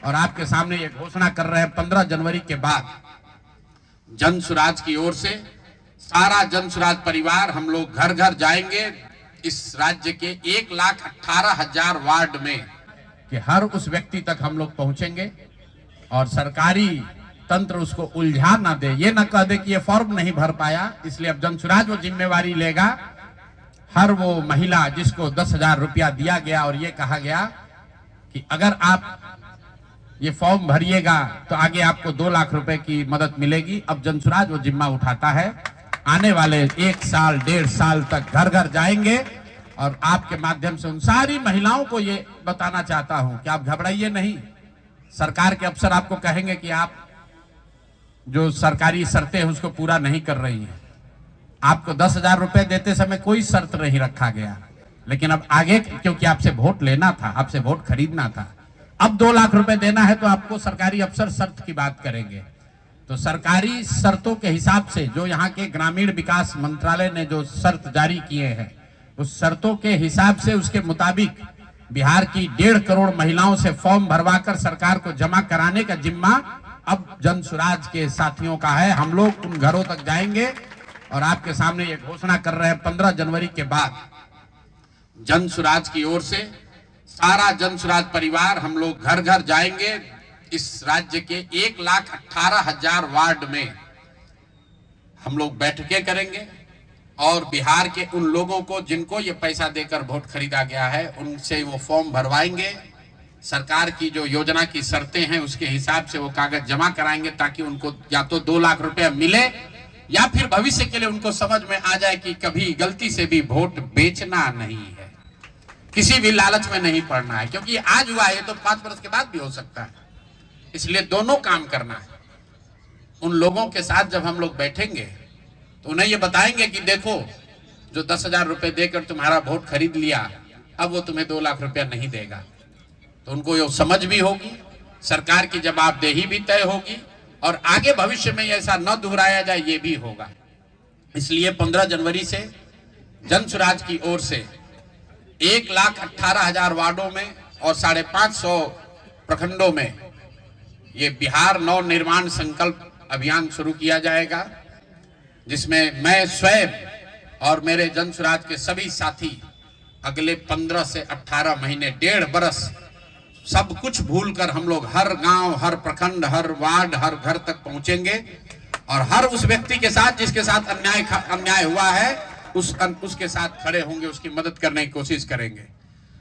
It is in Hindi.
और आपके सामने ये घोषणा कर रहे हैं 15 जनवरी के बाद जन सुराज की ओर से सारा जन सुराज परिवार हम लोग घर घर जाएंगे इस राज्य के 1,18,000 वार्ड में कि हर उस व्यक्ति तक हम लोग पहुंचेंगे और सरकारी तंत्र उसको उलझा ना दे, ये ना कह दे कि ये फॉर्म नहीं भर पाया। इसलिए अब जन सुराज वो जिम्मेवारी लेगा। हर वो महिला जिसको 10,000 रुपया दिया गया और ये कहा गया कि अगर आप ये फॉर्म भरिएगा तो आगे आपको 2 लाख रुपए की मदद मिलेगी, अब जन सुराज वो जिम्मा उठाता है। आने वाले 1 साल 1.5 साल तक घर घर जाएंगे और आपके माध्यम से उन सारी महिलाओं को ये बताना चाहता हूं कि आप घबराइए नहीं। सरकार के अफसर आपको कहेंगे कि आप जो सरकारी शर्तें हैं उसको पूरा नहीं कर रही हैं। आपको 10,000 रुपए देते समय कोई शर्त नहीं रखा गया, लेकिन अब आगे क्योंकि आपसे वोट लेना था, आपसे वोट खरीदना था, अब 2 लाख रुपए देना है तो आपको सरकारी अफसर शर्त की बात करेंगे। तो सरकारी शर्तों के हिसाब से जो यहाँ के ग्रामीण विकास मंत्रालय ने जो शर्त जारी किए हैं उस शर्तों के हिसाब से उसके मुताबिक बिहार की 1.5 करोड़ महिलाओं से फॉर्म भरवाकर सरकार को जमा कराने का जिम्मा अब जन सुराज के साथियों का है। हम लोग उन घरों तक जाएंगे और आपके सामने ये घोषणा कर रहे हैं 15 जनवरी के बाद जन सुराज की ओर से सारा जन सुराज परिवार हम लोग घर घर जाएंगे इस राज्य के 1,18,000 वार्ड में हम लोग बैठकें करेंगे और बिहार के उन लोगों को जिनको ये पैसा देकर वोट खरीदा गया है उनसे वो फॉर्म भरवाएंगे। सरकार की जो योजना की शर्तें हैं उसके हिसाब से वो कागज जमा कराएंगे ताकि उनको या तो 2 लाख रुपया मिले या फिर भविष्य के लिए उनको समझ में आ जाए कि कभी गलती से भी वोट बेचना नहीं है, किसी भी लालच में नहीं पड़ना है, क्योंकि आज हुआ है तो 5 वर्ष के बाद भी हो सकता है। इसलिए दोनों काम करना है। उन लोगों के साथ जब हम लोग बैठेंगे तो उन्हें ये बताएंगे कि देखो जो 10,000 रुपए देकर तुम्हारा वोट खरीद लिया अब वो तुम्हें 2 लाख रुपया नहीं देगा। तो उनको ये समझ भी होगी, सरकार की जवाबदेही भी तय होगी और आगे भविष्य में ऐसा न दोहराया जाए ये भी होगा। इसलिए 15 जनवरी से जन सुराज की ओर से 1,18,000 वार्डों में और 550 प्रखंडों में ये बिहार नव निर्माण संकल्प अभियान शुरू किया जाएगा, जिसमें मैं स्वयं और मेरे जन सुराज के सभी साथी अगले 15 से 18 महीने 1.5 बरस सब कुछ भूलकर हम लोग हर गांव, हर प्रखंड, हर वार्ड, हर घर तक पहुंचेंगे और हर उस व्यक्ति के साथ जिसके साथ अन्याय हुआ है उसके साथ खड़े होंगे, उसकी मदद करने की कोशिश करेंगे।